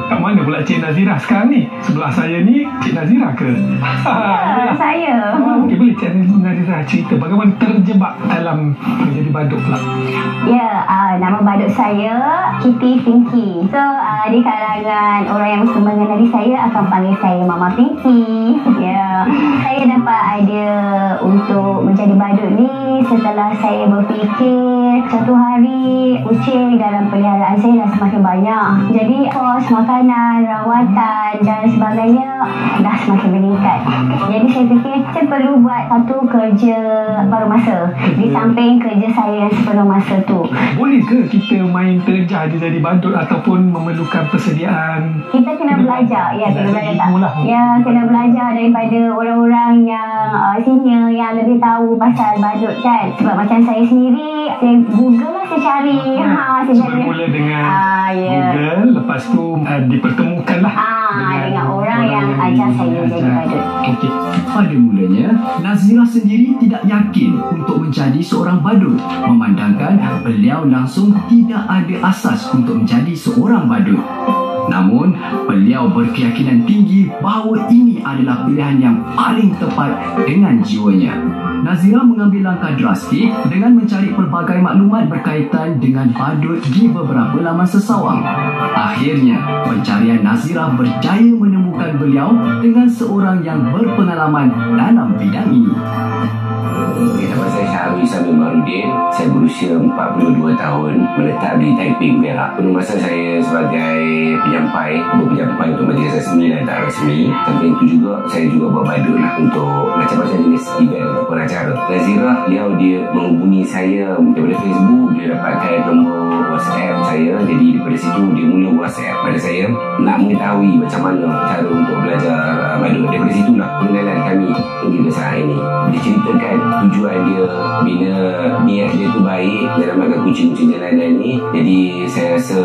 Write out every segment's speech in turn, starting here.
Kat mana pula Cik Nazira sekarang ni? Sebelah saya ni Cik Nazira ke? Ya, saya. Okey, boleh Cik Nazira cerita bagaimana terjebak dalam menjadi badut pula? Ya, nama badut saya Kitty Pinky. So, di kalangan orang yang mengenali saya akan panggil saya Mama Pinky. Ya, saya dapat idea untuk menjadi badut ni setelah saya berfikir satu hari kucing dalam peliharaan saya dah semakin banyak. Jadi, kos makanan, rawatan dan sebagainya dah semakin meningkat. Jadi, saya fikir saya perlu buat satu kerja paruh masa di samping kerja saya yang sepenuh masa tu. Boleh ke kita main terjah je jadi badut ataupun memerlukan persediaan? Kita kena belajar. Ya, kena belajar tak? Ya, kena belajar daripada orang-orang yang senior yang lebih tahu pasal badut kan. Sebab macam saya sendiri, saya Google lah, saya cari. Saya cari. Bermula dengan Google, lepas tu dipertemukan lah dengan orang yang ajar saya jadi badut. Okey. Pada mulanya, Nazira sendiri tidak yakin untuk menjadi seorang badut, memandangkan beliau langsung tidak ada asas untuk menjadi seorang badut. Namun, beliau berkeyakinan tinggi bahawa ini adalah pilihan yang paling tepat dengan jiwanya. Nazira mengambil langkah drastik dengan mencari pelbagai maklumat berkaitan dengan badut di beberapa laman sesawang. Akhirnya, pencarian Nazira berjaya menemukan beliau dengan seorang yang berpengalaman dalam bidang ini. Nama saya Syahri Sabil Marudin. Saya berusia 42 tahun, meletak di Taiping, Perak. Penuh masa saya sebagai penyampai untuk majlis rasmi dan tak rasmi. Sampai itu juga saya juga buat badut lah untuk macam-macam jenis event ataupun acara. Nazira, dia menghubungi saya daripada Facebook. Dia dapatkan nombor WhatsApp saya. Jadi daripada situ dia mula WhatsApp pada saya nak mengetahui macam mana cara untuk belajar badut. Daripada situlah pengenalan kami hingga ke saat ini. Dia ceritakan tujuan dia, bila niat dia tu baik dalam agak kucing-kucing jalanan ni. Jadi saya rasa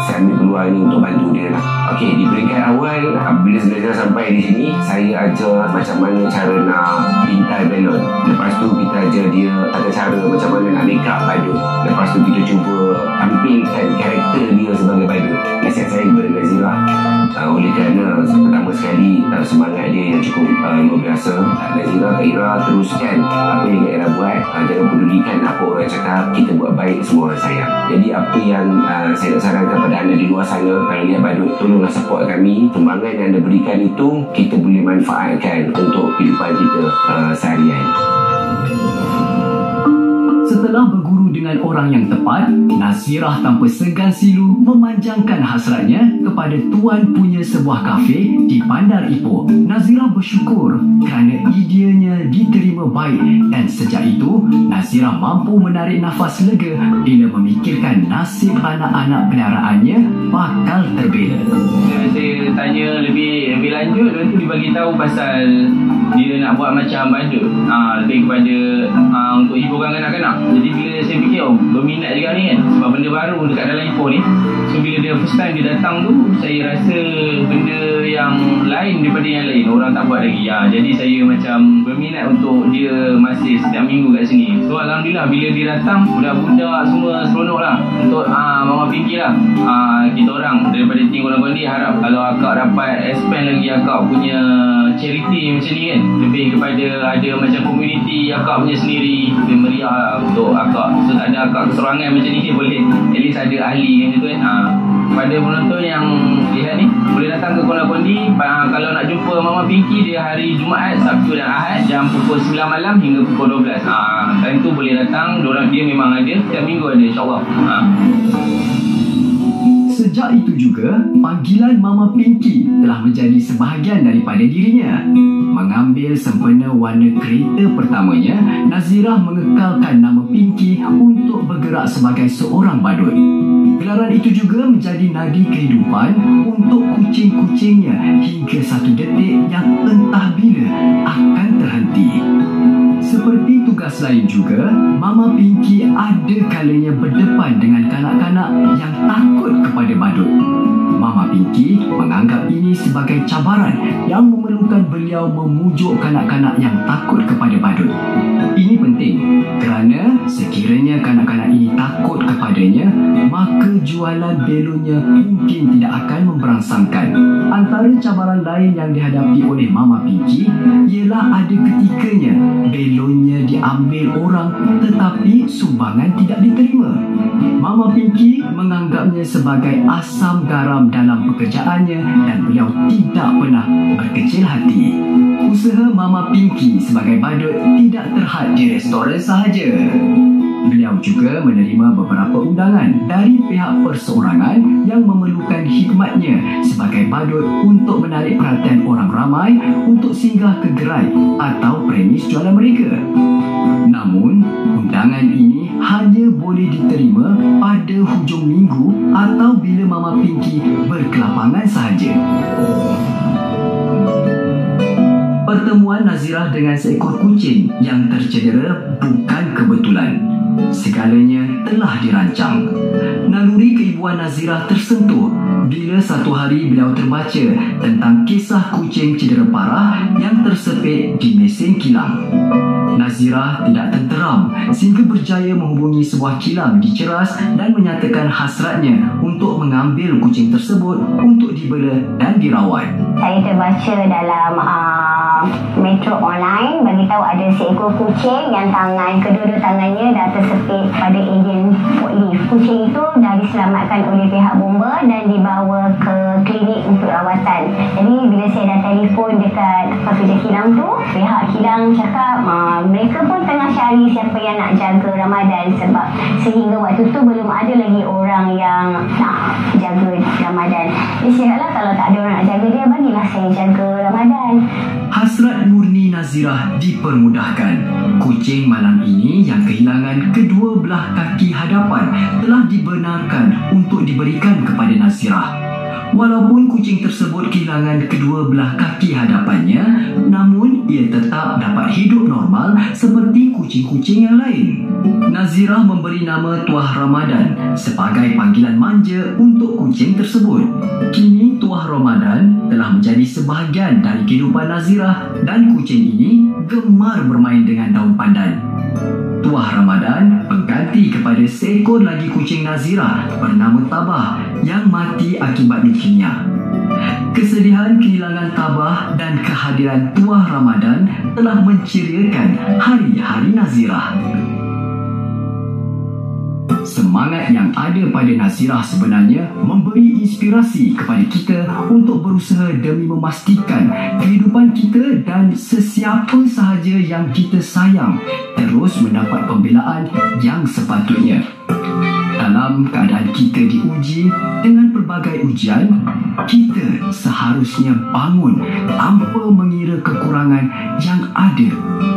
saya ambil peluang ni untuk bantu dia lah. Okey, di peringkat awal bila belajar sampai di sini, saya ajar macam mana cara nak pintai balon. Lepas tu kita ajar dia ada cara macam mana nak make up badut. Lepas tu kita cuba tampilkan karakter dia sebagai badut. Nasihat saya kepada Nazira, oleh kerana pertama sekali semangat dia yang cukup luar biasa. Nazira, Kak Ira, teruskan apa yang Kak Ira buat. Jangan pedulikan apa orang cakap, kita buat baik, semua orang sayang. Jadi apa yang saya nak sarankan kepada anda di luar sana, kalau lihat badut, tolonglah support kami. Sumbangan yang anda berikan itu kita boleh manfaatkan untuk kehidupan kita seharian. Setelah berguru dengan orang yang tepat, Nazira tanpa segan silu memanjangkan hasratnya kepada tuan punya sebuah kafe di Bandar Ipoh. Nazira bersyukur kerana idenya diterima baik dan sejak itu, Nazira mampu menarik nafas lega bila memikirkan nasib anak-anak peliharaannya bakal terbela. Saya tanya lebih lanjut, lepas tu dia bagi tahu pasal dia nak buat macam badut, lebih kepada untuk hiburkan kanak-kanak. Jadi bila saya fikir, berminat juga ni kan, sebab benda baru dekat dalam Ipoh ni. So bila dia first time dia datang tu, saya rasa benda yang lain daripada yang lain, orang tak buat lagi. Jadi saya macam berminat untuk dia masih setiap minggu kat sini. So Alhamdulillah bila dia datang, budak-budak semua seronok lah untuk Mama Pinky lah. Kita orang daripada tim Kondi harap kalau akak dapat expand lagi akak punya charity macam ni kan, lebih kepada ada macam community akak punya sendiri, lebih meriah lah untuk akak. So tak ada akak keserangan macam ni, boleh at least ada ahli macam tu kan. Pada penonton yang lihat ni, boleh datang ke Kondi. Kalau nak jumpa Mama Pinky, dia hari Jumaat, Sabtu dan Ahad jam pukul 9 malam hingga pukul 12. Time tu boleh datang, dia memang ada, setiap minggu ada insyaAllah. Sejak itu juga, panggilan Mama Pinky telah menjadi sebahagian daripada dirinya. Mengambil sempena warna kereta pertamanya, Nazira mengekalkan nama Pinky untuk bergerak sebagai seorang badut. Gelaran itu juga menjadi nadi kehidupan untuk kucing-kucingnya hingga satu detik yang entah bila akan terhenti. Seperti tugas lain juga, Mama Pinky ada kalanya berdepan dengan kanak-kanak yang takut kepada badut. Mama Pinky menganggap ini sebagai cabaran yang memerlukan beliau memujuk kanak-kanak yang takut kepada badut. Ini Kerana sekiranya kanak-kanak ini takut kepadanya, maka jualan belonya mungkin tidak akan memberangsangkan. Antara cabaran lain yang dihadapi oleh Mama Pinky ialah ada ketikanya belonya diambil orang tetapi sumbangan tidak diterima. Mama Pinky menganggapnya sebagai asam garam dalam pekerjaannya dan beliau tidak pernah berkecil hati. Usaha Mama Pinky sebagai badut tidak terhad di restoran sahaja. Beliau juga menerima beberapa undangan dari pihak perseorangan yang memerlukan khidmatnya sebagai badut untuk menarik perhatian orang ramai untuk singgah ke gerai atau premis jualan mereka. Namun, undangan ini hanya boleh diterima pada hujung minggu atau bila Mama Pinky berkelapangan sahaja. Pertemuan Nazirah dengan seekor kucing yang tercedera bukan kebetulan. Segalanya telah dirancang. Naluri keibuan Nazirah tersentuh bila satu hari beliau terbaca tentang kisah kucing cedera parah yang tersepit di mesin kilang. Nazirah tidak tenteram sehingga berjaya menghubungi sebuah kilang di Ceras dan menyatakan hasratnya untuk mengambil kucing tersebut untuk dibela dan dirawat. Saya terbaca dalam Metro Online beritahu ada seekor kucing yang kedua-dua tangannya dah tersepit pada enjin forklift. Kucing itu dah diselamatkan oleh pihak bomba dan dibawa ke klinik untuk rawatan. Jadi bila saya dah telefon dekat pekerja kilang tu, pihak kilang cakap mereka pun tengah cari siapa yang nak jaga Ramadan sebab sehingga waktu tu belum ada lagi orang yang nak jaga Ramadan. Jadi saya kata kalau tak ada orang nak jaga dia, bagilah saya jaga Ramadan. Hasrat murni Nazirah dipermudahkan. Kucing malam ini yang kehilangan kedua belah kaki hadapan telah dibenarkan untuk diberikan kepada Nazirah. Walaupun kucing tersebut kehilangan kedua belah kaki hadapannya, namun ia tetap dapat hidup normal seperti kucing-kucing yang lain. Nazirah memberi nama Tuah Ramadan sebagai panggilan manja untuk kucing tersebut. Kini Tuah Ramadan telah menjadi sebahagian dari kehidupan Nazirah dan kucing ini gemar bermain dengan daun pandan. Tuah Ramadan pengganti kepada seekor lagi kucing Nazirah bernama Tabah yang mati akibat leukemia. Kesedihan kehilangan Tabah dan kehadiran Tuah Ramadan telah menceriakan hari-hari Nazirah. Semangat yang ada pada Nazirah sebenarnya memberi inspirasi kepada kita untuk berusaha demi memastikan kehidupan kita dan sesiapa sahaja yang kita sayang terus mendapat pembelaan yang sepatutnya. Dalam keadaan kita diuji dengan pelbagai ujian, kita seharusnya bangun tanpa mengira kekurangan yang ada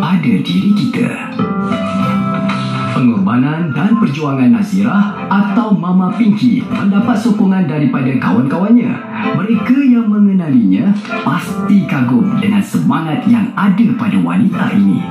pada diri kita. Pengorbanan dan perjuangan Nazirah atau Mama Pinky mendapat sokongan daripada kawan-kawannya. Mereka yang mengenalinya pasti kagum dengan semangat yang ada pada wanita ini.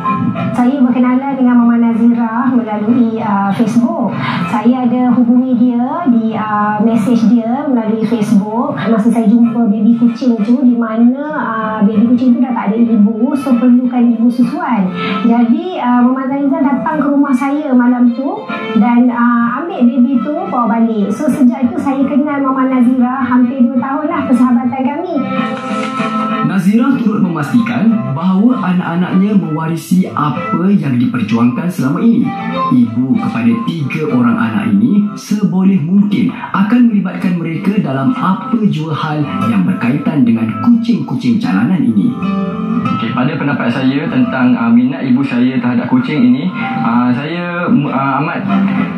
Saya berkenalan dengan Mama Nazirah melalui Facebook. Saya ada hubungi dia di message dia melalui Facebook. Masa saya jumpa baby kucing tu, di mana baby kucing tu dah tak ada ibu, so perlukan ibu susuan. Jadi Mama Nazirah datang ke rumah saya malam tu dan ambil baby tu bawa balik. So sejak itu saya kenal Mama Nazirah, hampir 2 tahun lah persahabatan kami. Nazirah turut memastikan bahawa anak-anaknya mewarisi apa yang diperjuangkan selama ini. Ibu kepada 3 orang anak ini seboleh mungkin akan melibatkan mereka dalam apa jua hal yang berkaitan dengan kucing-kucing jalanan ini. Okay, pada pendapat saya tentang minat ibu saya terhadap kucing ini, saya amat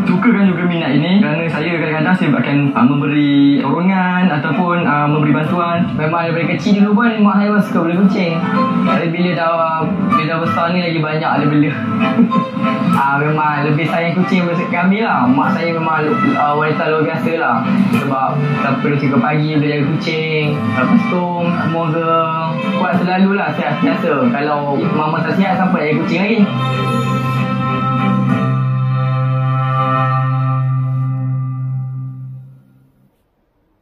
sukakan juga minat ini kerana saya kadang-kadang saya akan memberi dorongan ataupun memberi bantuan. Memang daripada kecil dulu pun mak saya suka bela kucing. Tapi bila dah besar ni lagi banyak dia bela. Memang lebih sayang kucing bersama kami lah. Mak saya memang wanita luar biasa lah. Sebab daripada pagi dia jaga kucing. Lepas tu semoga kuat selalu lah, sihat-sihat. Kalau mama tak sihat, siapa jaga kucing lagi?